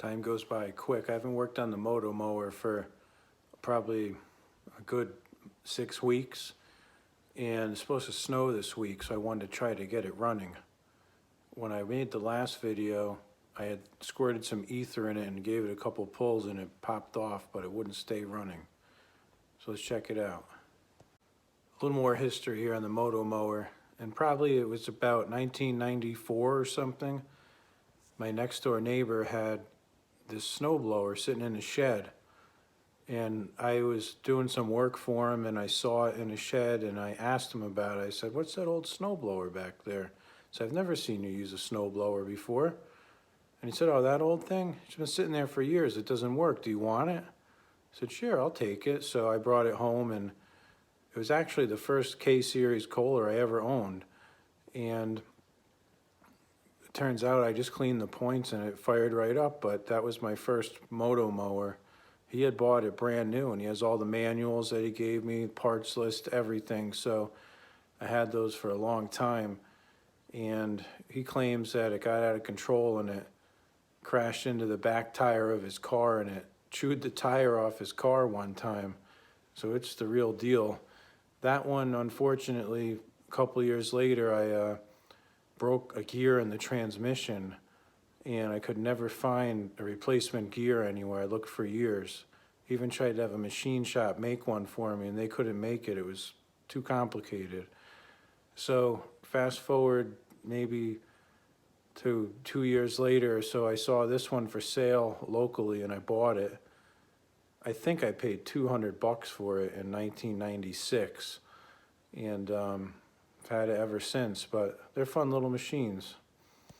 Time goes by quick. I haven't worked on the Motomower for probably a good 6 weeks, and it's supposed to snow this week, so I wanted to try to get it running. When I made the last video, I had squirted some ether in it and gave it a couple pulls and it popped off, but it wouldn't stay running. So let's check it out. A little more history here on the Motomower, and probably it was about 1994 or something. My next door neighbor had this snowblower sitting in a shed, and I was doing some work for him and I saw it in a shed and I asked him about it. I said, "What's that old snowblower back there?" So I've never seen you use a snowblower before. And he said, "Oh, that old thing? It's been sitting there for years. It doesn't work. Do you want it?" I said, "Sure, I'll take it." So I brought it home, and it was actually the first K-series Kohler I ever owned. And it turns out I just cleaned the points and it fired right up, but that was my first Motomower. He had bought it brand new, and he has all the manuals that he gave me, parts list, everything. So I had those for a long time. And he claims that it got out of control and it crashed into the back tire of his car, and it chewed the tire off his car one time. So it's the real deal. That one, unfortunately, a couple of years later, I broke a gear in the transmission, and I could never find a replacement gear anywhere. I looked for years. Even tried to have a machine shop make one for me, and they couldn't make it. It was too complicated. So fast forward maybe to 2 years later, so I saw this one for sale locally and I bought it. I think I paid $200 for it in 1996, and I've had it ever since, but they're fun little machines.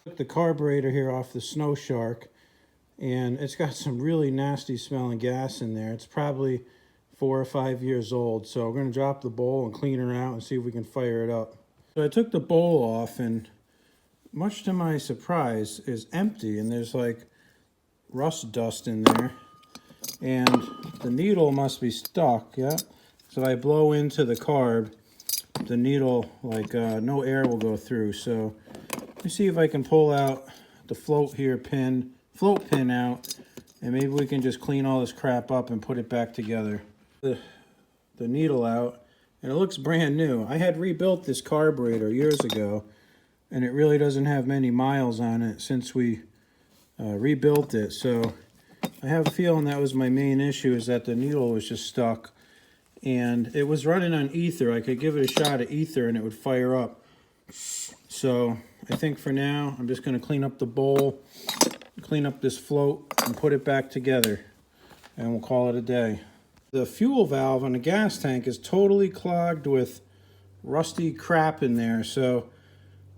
Took the carburetor here off the Snow Shark, and it's got some really nasty smelling gas in there. It's probably 4 or 5 years old, so we're going to drop the bowl and clean her out and see if we can fire it up. So I took the bowl off, and much to my surprise, is empty, and there's like rust dust in there, and the needle must be stuck. Yeah, so if I blow into the carb, the needle, like no air will go through. So let me see if I can pull out the float pin out, and maybe we can just clean all this crap up and put it back together. The needle out, and it looks brand new. I had rebuilt this carburetor years ago, and it really doesn't have many miles on it since we rebuilt it. So I have a feeling that was my main issue, is that the needle was just stuck, and it was running on ether. I could give it a shot of ether and it would fire up. So I think for now I'm just going to clean up the bowl, clean up this float, and put it back together, and we'll call it a day. The fuel valve on the gas tank is totally clogged with rusty crap in there, so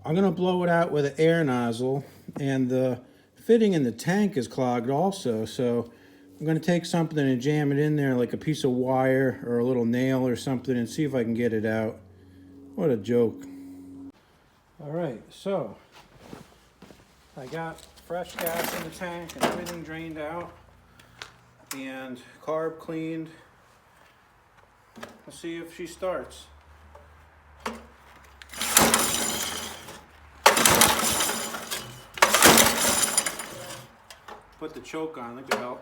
I'm going to blow it out with an air nozzle, and the fitting in the tank is clogged also, so I'm going to take something and jam it in there, like a piece of wire or a little nail or something, and see if I can get it out. What a joke. Alright, so I got fresh gas in the tank and everything drained out and carb cleaned. Let's see if she starts. Put the choke on, look at how.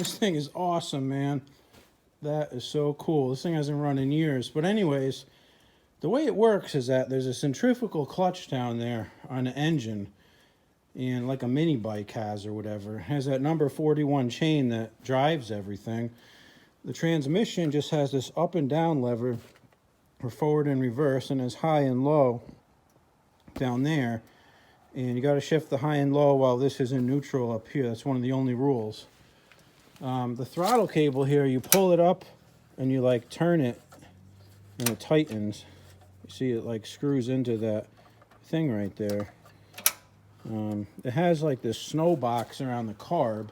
This thing is awesome, man. That is so cool. This thing hasn't run in years. But anyways, the way it works is that there's a centrifugal clutch down there on the engine, and like a mini bike has or whatever. It has that number 41 chain that drives everything. The transmission just has this up and down lever for forward and reverse, and there's high and low down there. And you got to shift the high and low while this is in neutral up here. That's one of the only rules. The throttle cable here, you pull it up and you like turn it and it tightens. You see it like screws into that thing right there. It has like this snow box around the carb,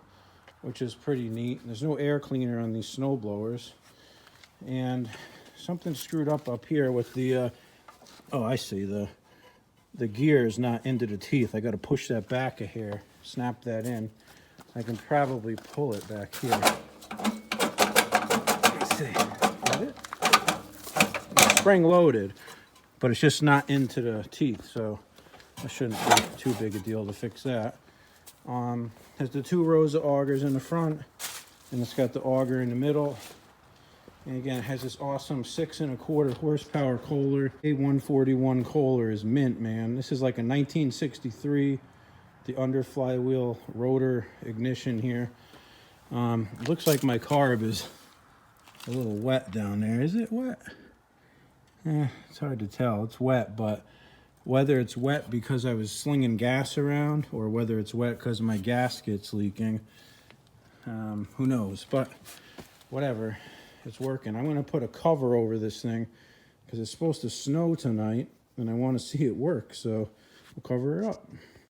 which is pretty neat. There's no air cleaner on these snow blowers. And something screwed up here with the, oh, I see, the gear is not into the teeth. I got to push that back a hair, snap that in. I can probably pull it back here. Let's see. Got it? It's spring loaded, but it's just not into the teeth, so that shouldn't be too big a deal to fix that. Has the 2 rows of augers in the front, and it's got the auger in the middle. And again, it has this awesome 6 1/4 horsepower Kohler. K141 Kohler is mint, man. This is like a 1963. The under flywheel rotor ignition here. Looks like my carb is a little wet down there. Is it wet? It's hard to tell. It's wet, but whether it's wet because I was slinging gas around or whether it's wet because my gasket's leaking, who knows? But whatever, it's working. I'm going to put a cover over this thing because it's supposed to snow tonight and I want to see it work, so we'll cover it up.